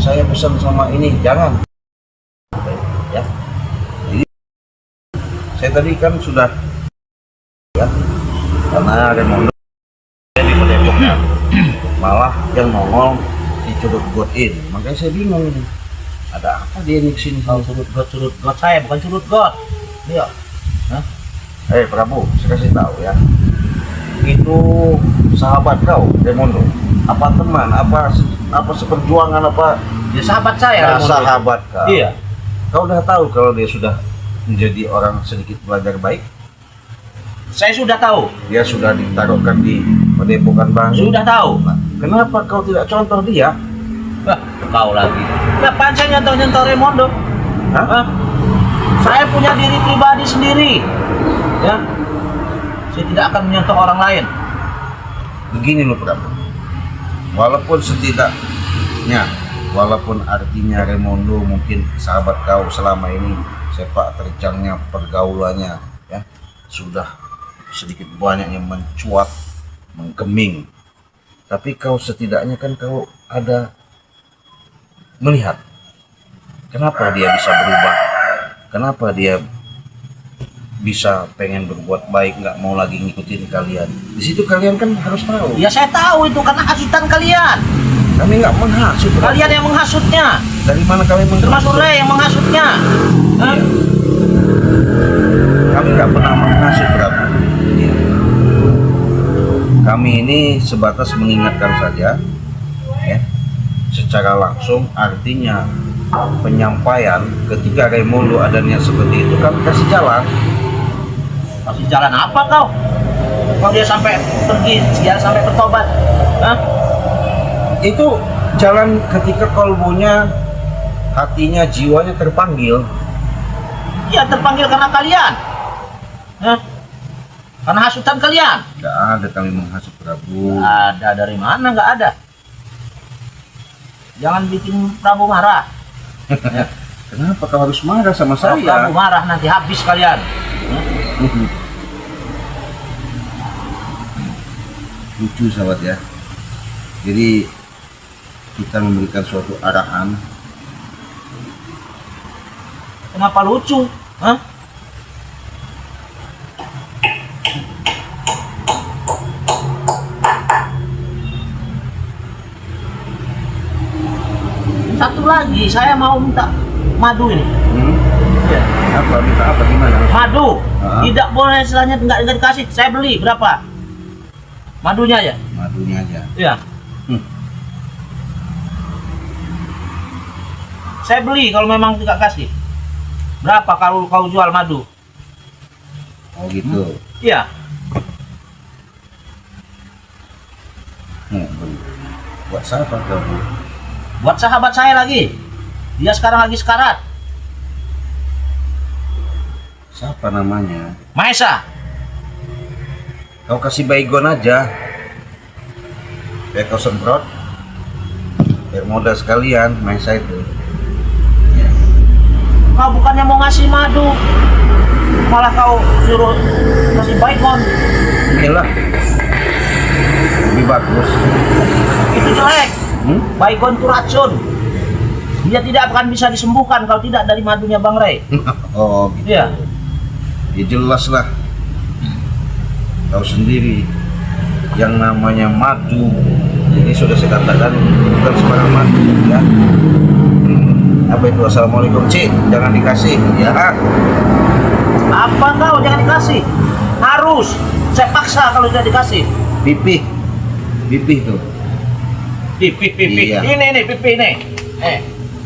saya pesan sama ini, jangan. Ya. Jadi saya tadi kan sudah ya, karena Raimondo di Depoknya malah yang nongol di Curug Got In, makanya saya bingung ini. Ada apa dia nih kesini? Kau surut got saya, bukan surut got. Iya. Hah? Prabu, saya kasih tahu ya. Itu sahabat kau, Raimondo. Apa teman? Apa seperjuangan? Apa? Dia sahabat saya. Ya, Raimondo. sahabat kau. Iya. Kau udah tahu kalau dia sudah menjadi orang sedikit belajar baik? Saya sudah tahu. Dia sudah ditaruhkan di Padepokan Bandung. Sudah tahu. Nah, kenapa kau tidak contoh dia? Wah, kau lagi. Kenapa saya nyentuh Raimondo? Hah? Hah? Saya punya diri pribadi sendiri. Ya. Saya tidak akan menyentuh orang lain. Begini loh Prabu. Walaupun artinya Raimondo mungkin sahabat kau selama ini, sepak terjangnya pergaulannya ya sudah sedikit banyaknya mencuat, menggeming. Tapi kau setidaknya kan kau ada melihat kenapa dia bisa berubah, kenapa dia bisa pengen berbuat baik, nggak mau lagi ngikutin kalian. Di situ kalian kan harus tahu. Ya saya tahu itu karena hasutan kalian. Kami nggak menghasut. Kalian yang menghasutnya. Dari mana kalian menghasut? Termasuk Ray yang menghasutnya. Hah? Kami nggak pernah menghasut, Prabu. Iya. Kami ini sebatas mengingatkan saja, ya. Secara langsung artinya penyampaian ketika Raimondo ada niat seperti itu kami kasih jalan. Masih jalan apa kau? Kalau dia sampai pergi, dia sampai bertobat. Hah? Itu jalan ketika kolbunya, hatinya, jiwanya terpanggil. Ya terpanggil karena kalian. Hah? Karena hasutan kalian. Nggak ada kami menghasut, Prabu. Ada dari mana? Nggak ada. Jangan bikin Prabu marah. Kenapa kau harus marah sama Kalau saya? Prabu marah nanti habis kalian. Lucu sahabat ya. Jadi kita memberikan suatu arahan. Kenapa lucu? Hah? Satu lagi, saya mau minta madu ini. Ya. Apa minta apa gimana? Madu, Ah. tidak boleh istilahnya nggak dikasih. Saya beli berapa? Madunya ya? Madunya aja. Iya. Saya beli kalau memang tidak kasih. Berapa kalau kau jual madu? Oh gitu. Iya. Buat siapa kau? Buat sahabat saya lagi. Dia sekarang lagi sekarat. Siapa namanya? Maesa. Kau kasih baygon aja. Biar kau semprot. Biar modal sekalian main saya itu. Kau bukannya mau ngasih madu, malah kau suruh ngasih baygon. Inilah lebih bagus. Itu jelek. Baygon itu racun. Dia tidak akan bisa disembuhkan kalau tidak dari madunya Bang Ray. Oh gitu. Iya. Ya jelas lah. Tahu sendiri yang namanya madu ini sudah saya katakan bukan sembarang madu ya. Apa itu? Assalamualaikum Cik, jangan dikasih ya. Apa kau jangan dikasih? Harus. Saya paksa kalau tidak dikasih. Pipih tuh. Pipih. Iya. Ini nih pipih nih.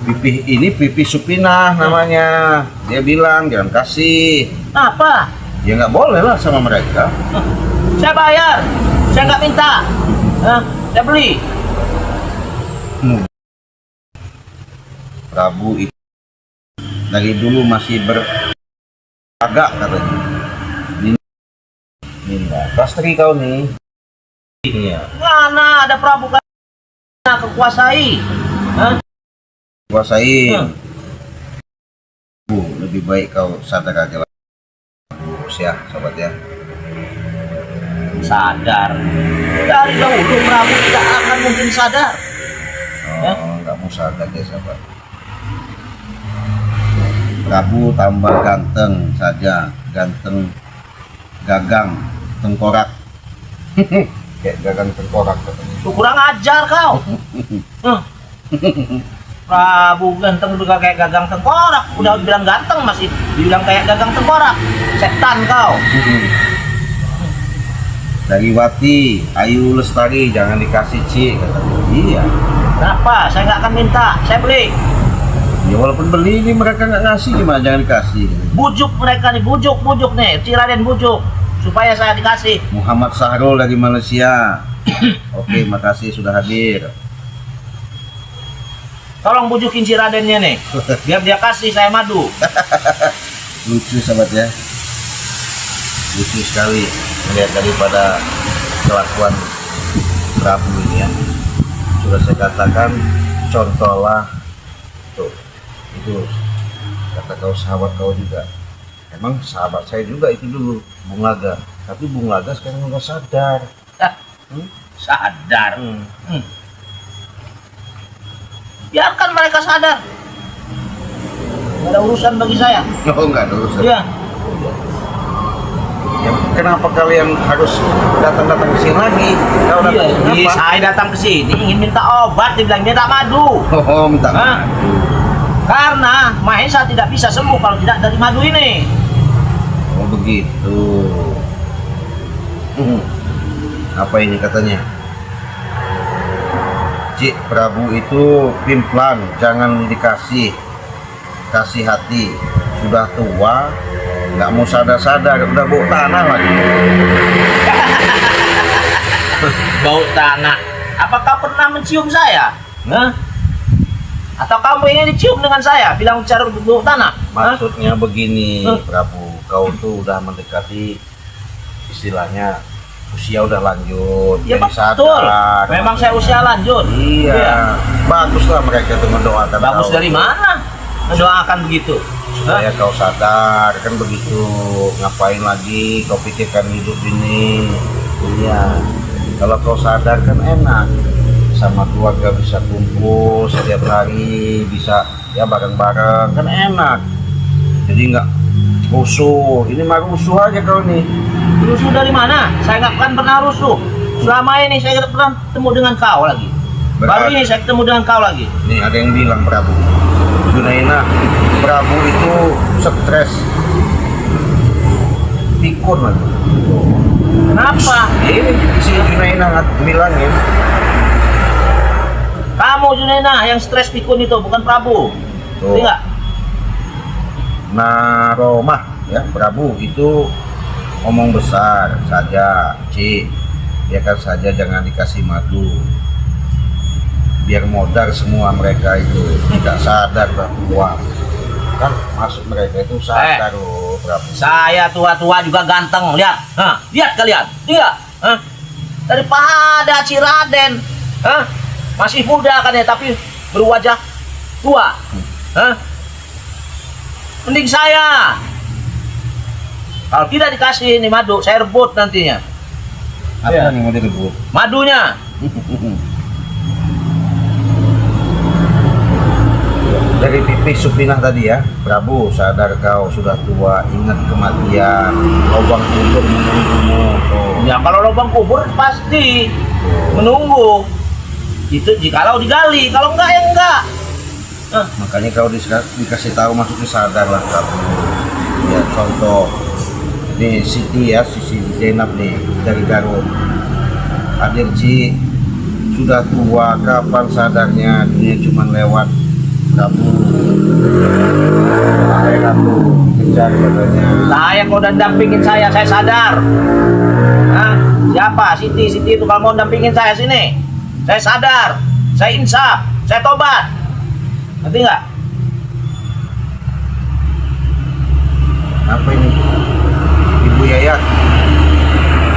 Pipih ini pipih Supinah namanya. Dia bilang jangan kasih. Apa? Ya nggak boleh lah sama mereka. Saya bayar. Saya nggak minta. Saya beli. Prabu itu dari dulu masih beragak katanya. Ninda, pastri kau nih. Iya. Mana ada Prabu kan kekuasai? Kuasain. Lebih baik kau sadar aja lah. Ya, sahabat ya. Sadar. Dari dahulu Prabu tidak akan mungkin sadar. Nggak mau sadar ya sahabat. Prabu tambah ganteng saja, ganteng gagang tengkorak. Kayak gagang tengkorak katanya. Tuh kurang ajar kau. Prabu ganteng juga kayak gagang tengkorak. Udah bilang ganteng masih dibilang kayak gagang tengkorak. Setan kau. Dari Wati, Ayu Lestari jangan dikasih Ci katanya. Iya. Kenapa? Saya nggak akan minta. Saya beli. Ya walaupun beli ini mereka nggak ngasih gimana jangan dikasih. Bujuk mereka nih, bujuk nih. Ciraden bujuk supaya saya dikasih. Muhammad Sahrul dari Malaysia. Oke, makasih sudah hadir. Tolong bujukin Ciradennya nih. Biar dia kasih saya madu. Lucu sahabat ya. Lucu sekali melihat daripada kelakuan Prabu ini ya. Sudah saya katakan contohlah tuh itu kata kau sahabat kau juga. Emang sahabat saya juga itu dulu Bung Laga, tapi Bung Laga sekarang udah sadar. Sadar. Biarkan mereka sadar. Nggak ada urusan bagi saya. Oh enggak ada urusan. Iya. Ya, kenapa kalian harus datang-datang ke sini lagi? Kau datang Iya, kenapa? saya datang ke sini ingin minta obat, dibilang minta madu. Oh, minta Hah? Karena Mahesa tidak bisa sembuh kalau tidak dari madu ini. Oh begitu. Apa ini katanya? Cik Prabu itu pimplan, jangan dikasih, kasih hati. Sudah tua, nggak mau sadar-sadar, udah bau tanah lagi. Bau tanah. Apakah pernah mencium saya? Hah? Atau kamu ingin dicium dengan saya? Bilang cara bau tanah? Hah? Maksudnya begini, Prabu, kau tuh udah mendekati istilahnya usia udah lanjut, Ya jadi betul. sadar. Memang saya usia lanjut. Iya, baguslah mereka tuh mendoakan. Bagus kau. dari mana? Mendoakan begitu. Supaya kau sadar, kan begitu. Ngapain lagi kau pikirkan hidup ini? Iya, kalau kau sadar kan enak. Sama keluarga bisa kumpul setiap hari, bisa ya bareng-bareng, kan enak. Jadi nggak rusuh. Ini mah rusuh aja kau nih. Rusuh dari mana? Saya nggak akan pernah rusuh. Selama ini saya tidak pernah ketemu dengan kau lagi. Baru ini saya ketemu dengan kau lagi. Nih ada yang bilang Prabu, Junaina, Prabu itu stres, pikun lagi. Kenapa? Ini si Junaina bilang ya. Kamu Junaina yang stres pikun itu, bukan Prabu. Tuh. Ngerti nggak? Naromah ya, Prabu itu ngomong besar saja, Ci. Biarkan saja, jangan dikasih madu. Biar modar semua mereka itu tidak sadar bahwa kan masuk mereka itu sadar loh, Prabu. Saya tua-tua juga ganteng, lihat. Hah, lihat kalian. Lihat. Hah? Daripada Ciraden. Hah? Masih muda kan ya, tapi berwajah tua. Hah? Mending saya. Kalau tidak dikasih ini madu, saya rebut nantinya. Apa Iya. nih mau direbut? Madunya. Dari Pipi Supinah tadi ya, Prabu sadar kau sudah tua, ingat kematian, lubang kubur menunggumu. Oh. Ya kalau lubang kubur pasti menunggu. Itu jikalau digali, kalau enggak ya enggak. Makanya kau dikasih tahu maksudnya sadar lah Prabu. Ya contoh, nih Siti ya, Siti Zainab nih dari Garut. Hadir Ci, sudah tua, kapan sadarnya dunia cuma lewat. Prabu akhirat tuh kejar katanya. Saya kalau udah dampingin saya sadar. Hah? Siapa? Siti itu kalau mau dampingin saya sini. Saya sadar, saya insaf, saya tobat. Ngerti nggak? Apa ini? Ibu Yayat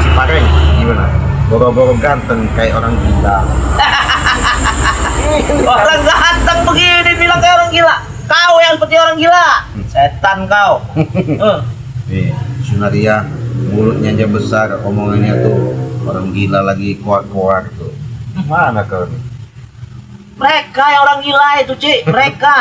Cipareng gimana? Boro-boro ganteng kayak orang gila. Orang ganteng begini bilang kayak orang gila. Kau yang seperti orang gila. Setan kau. Nih, Sunaria mulutnya aja besar, omongannya tuh orang gila lagi kuat-kuat tuh. Mana kau nih? Mereka yang orang gila itu, Cik. Mereka.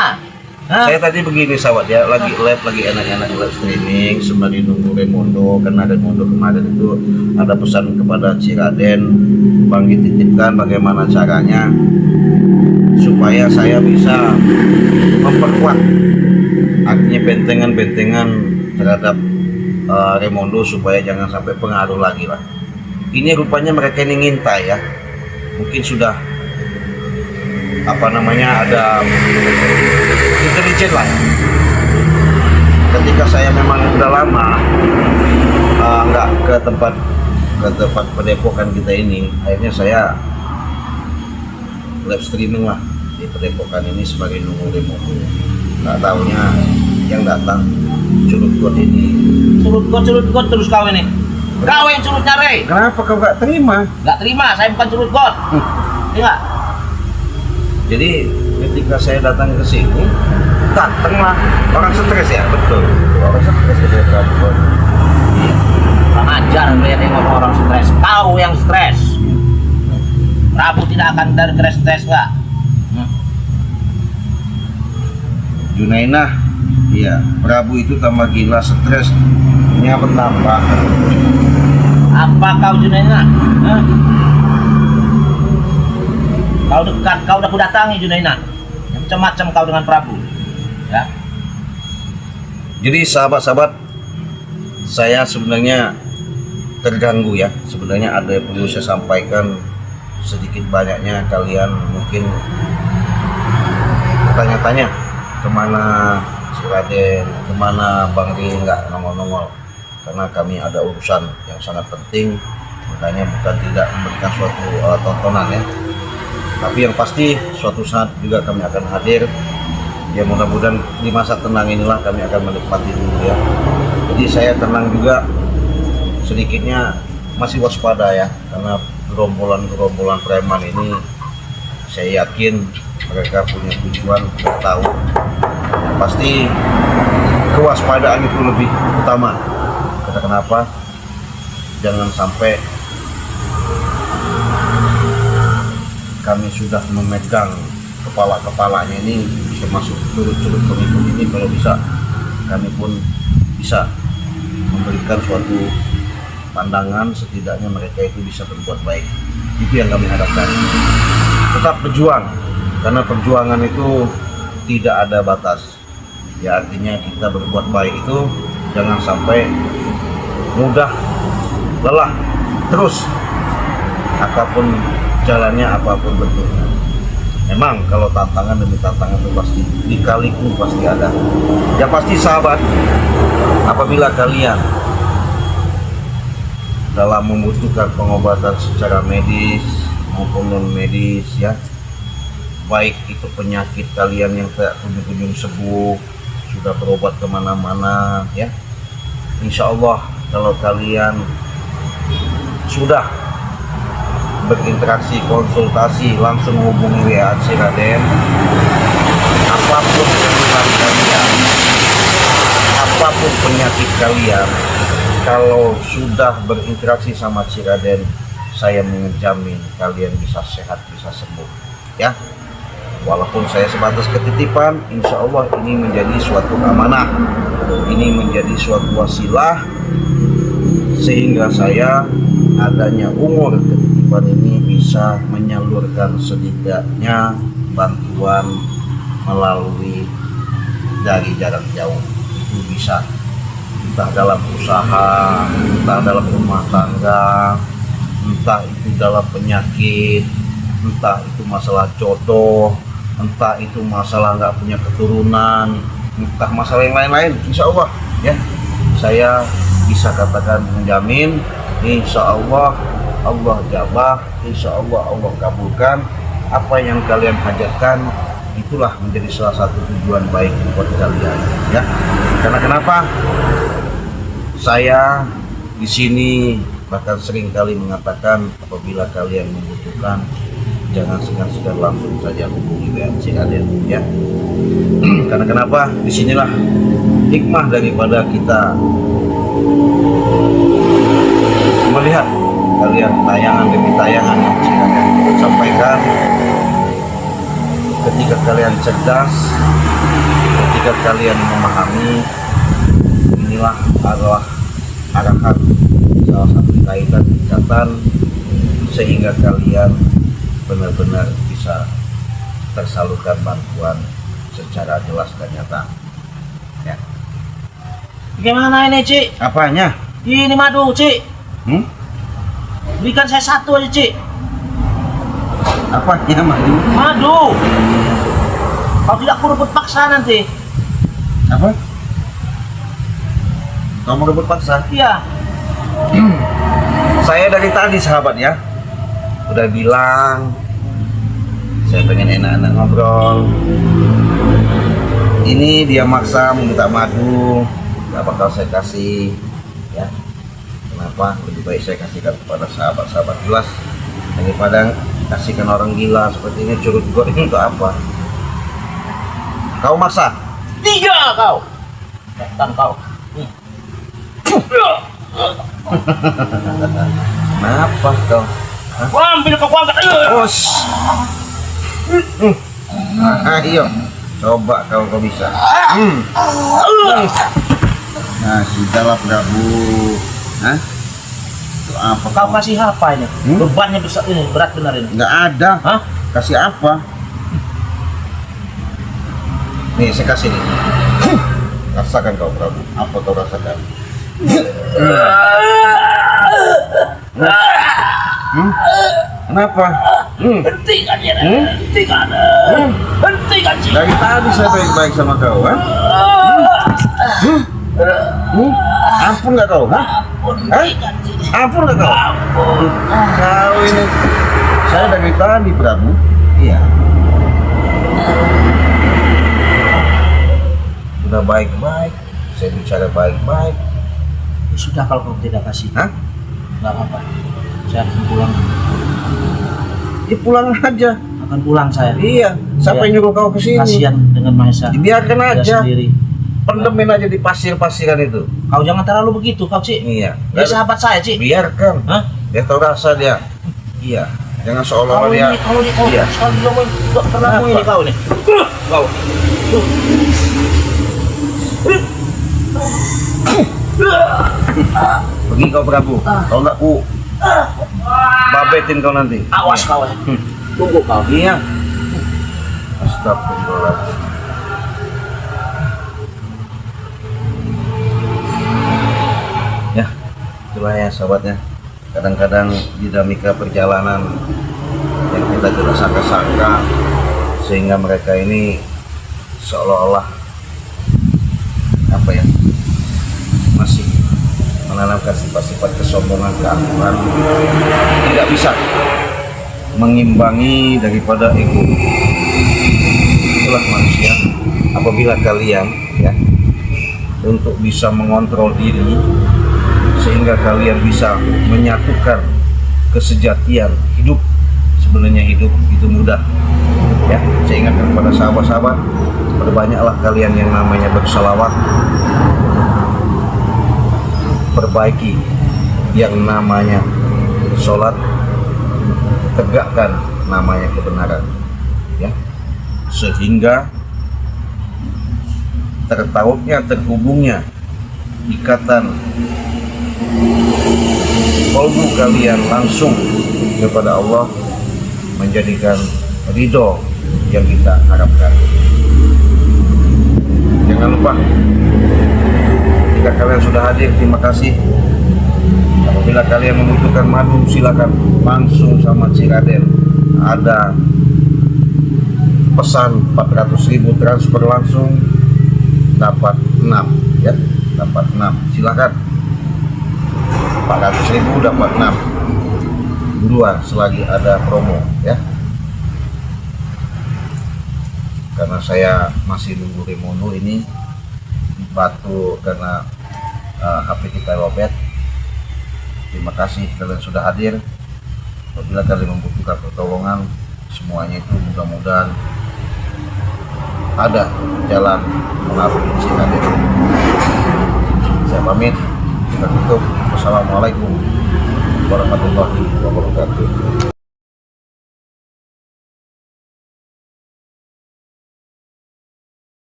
Hah? Saya tadi begini sahabat ya, lagi live, lagi enak-enak live streaming sembari nunggu Remondo, karena Remondo kemarin itu ada pesan kepada Ciraden, Bang dititipkan bagaimana caranya supaya saya bisa memperkuat artinya bentengan-bentengan terhadap Remondo supaya jangan sampai pengaruh lagi lah. Ini rupanya mereka ini ngintai ya, mungkin sudah apa namanya ada intelijen lah. Ketika saya memang udah lama nggak ke tempat padepokan kita ini, akhirnya saya live streaming lah di padepokan ini sebagai nunggu Remondo. Nggak taunya yang datang curut got ini. Curut got terus kau ini. Kau yang curutnya, Rey. Kenapa kau nggak terima? Nggak terima, saya bukan curut got. Iya. Jadi ketika saya datang ke sini, datanglah orang stres ya, betul. Orang stres ya Prabu. Kurang ajar banyak yang ngomong orang stres. Kau yang stres. Prabu tidak akan stres nggak? Junainah, iya, Prabu itu tambah gila, stresnya bertambah. Apa kau Junainah? Hah? Kau dekat, kau udah kudatangi Junainah. Macam-macam kau dengan Prabu. Ya. Jadi sahabat-sahabat, saya sebenarnya terganggu ya. Sebenarnya ada yang perlu saya sampaikan, sedikit banyaknya kalian mungkin bertanya-tanya kemana si Raden, kemana Bang Ri nggak nongol-nongol, karena kami ada urusan yang sangat penting, makanya bukan tidak memberikan suatu tontonan ya. Tapi yang pasti suatu saat juga kami akan hadir. Ya mudah-mudahan di masa tenang inilah kami akan menikmati dulu ya. Jadi saya tenang juga, sedikitnya masih waspada ya, karena gerombolan preman ini saya yakin mereka punya tujuan, tahu. Pasti kewaspadaan itu lebih utama. Karena kenapa? Jangan sampai kami sudah memegang kepala-kepalanya ini, termasuk curut-curut pengikut ini, kalau bisa kami pun bisa memberikan suatu pandangan, setidaknya mereka itu bisa berbuat baik. Itu yang kami harapkan. Tetap berjuang, karena perjuangan itu tidak ada batas ya. Artinya kita berbuat baik itu jangan sampai mudah lelah, terus apapun jalannya, apapun bentuknya. Memang kalau tantangan demi tantangan itu pasti dikaliku pasti ada. Ya pasti sahabat, apabila kalian dalam membutuhkan pengobatan secara medis maupun non medis ya, baik itu penyakit kalian yang tak kunjung-kunjung sembuh, sudah berobat kemana-mana ya, insya Allah kalau kalian sudah berinteraksi, konsultasi, langsung hubungi WA Raden. Apapun keluhan kalian, apapun penyakit kalian, kalau sudah berinteraksi sama Raden, saya menjamin kalian bisa sehat, bisa sembuh ya. Walaupun saya sebatas ketitipan, insya Allah ini menjadi suatu amanah, ini menjadi suatu wasilah, sehingga saya adanya umur ketitipan ini bisa menyalurkan sedikitnya bantuan melalui dari jarak jauh. Itu bisa entah dalam usaha, entah dalam rumah tangga, entah itu dalam penyakit, entah itu masalah jodoh, entah itu masalah nggak punya keturunan, entah masalah yang lain-lain. Insya Allah ya, saya bisa katakan menjamin, insya Allah Allah jabah, insya Allah Allah kabulkan apa yang kalian hajatkan. Itulah menjadi salah satu tujuan baik buat kalian ya. Karena kenapa saya di sini bahkan sering kali mengatakan, apabila kalian membutuhkan, jangan segan-segan, langsung saja hubungi WA Raden ya. Karena kenapa? Disinilah hikmah daripada kita melihat kalian tayangan demi tayangan yang Raden sampaikan. ketika kalian cerdas, ketika kalian memahami, inilah adalah arahan salah satu ikatan sehingga kalian benar-benar bisa tersalurkan bantuan secara jelas dan nyata. Ya. Gimana ini, Cik? Apanya? Ini madu, Cik. Berikan saya satu aja, Cik. Apanya madu? Madu. Kalau tidak aku rebut paksa nanti. Apa? Kamu rebut paksa? Iya. Saya dari tadi sahabat ya, udah bilang saya pengen enak-enak ngobrol. Ini dia maksa meminta madu, gak bakal saya kasih ya. Kenapa? Lebih baik saya kasihkan kepada sahabat-sahabat jelas daripada kasihkan orang gila seperti ini. Curut got ini untuk apa? Kau maksa? 3 kau. Datang kau. Kenapa kau? Ambil kau angkat. Bos. Ayo, coba kau bisa. Nah, sudahlah Prabu. Hah? Itu apa? Kau kasih apa ini? Bebannya besar ini, berat benar ini. Nggak ada. Hah? Kasih apa? Nih, saya kasih nih. Rasakan kau Prabu. Apa kau rasakan? Kenapa? Hentikan ya. Hentikan. Hentikan, Cik. Dari tadi saya baik-baik sama kau, ha? Ampun nggak kau? Hah? Hentikan, Cik. Ampun nggak kau? Kau ini saya dari tadi Prabu. Iya. Udah baik-baik. Saya bicara baik-baik. Sudah kalau kau tidak kasih. Hah? Nggak apa-apa. Saya akan pulang. Ya pulang aja. Akan pulang saya. Iya. Siapa yang nyuruh kau ke sini? Kasihan dengan Maesa. Dibiarkan Dia aja. sendiri. Pendemin aja di pasir-pasiran itu. Kau jangan terlalu begitu, kau, Cik. Iya. Dia sahabat saya, Cik. Biarkan. Hah? Dia tahu rasa dia. Iya. Jangan seolah-olah dia. Kalau Iya. sekali dia main nggak pernah Kenapa? mau ini kau nih. Kau. Pergi kau Prabu. Kau nggak ku babetin kau nanti. Awas kau. Tunggu kau. Iya. Astagfirullahaladzim. Ya, itulah ya sahabatnya. Kadang-kadang dinamika perjalanan yang kita tidak sangka-sangka sehingga mereka ini seolah-olah apa ya, masih menanamkan sifat-sifat kesombongan, keangkuhan, tidak bisa mengimbangi daripada ego. Itulah manusia. Apabila kalian ya untuk bisa mengontrol diri sehingga kalian bisa menyatukan kesejatian hidup. Sebenarnya hidup itu mudah ya. Saya ingatkan kepada sahabat-sahabat, perbanyaklah kalian yang namanya berselawat, perbaiki yang namanya sholat, tegakkan namanya kebenaran ya, sehingga terhubungnya ikatan kalbu kalian langsung kepada Allah, menjadikan ridho yang kita harapkan. Jangan lupa, jika kalian sudah hadir, terima kasih. Apabila kalian membutuhkan madu, silakan langsung sama Ciraden. Ada pesan 400.000 transfer langsung, dapat 6 ya, dapat 6. Silakan. 400.000 dapat 6. Buruan selagi ada promo ya. Karena saya masih nunggu remono ini batu karena HP kita lobet. Terima kasih kalian sudah hadir. Apabila kalian membutuhkan pertolongan, semuanya itu mudah-mudahan ada jalan melalui Ciraden. Saya pamit, kita tutup. Wassalamualaikum warahmatullahi wabarakatuh.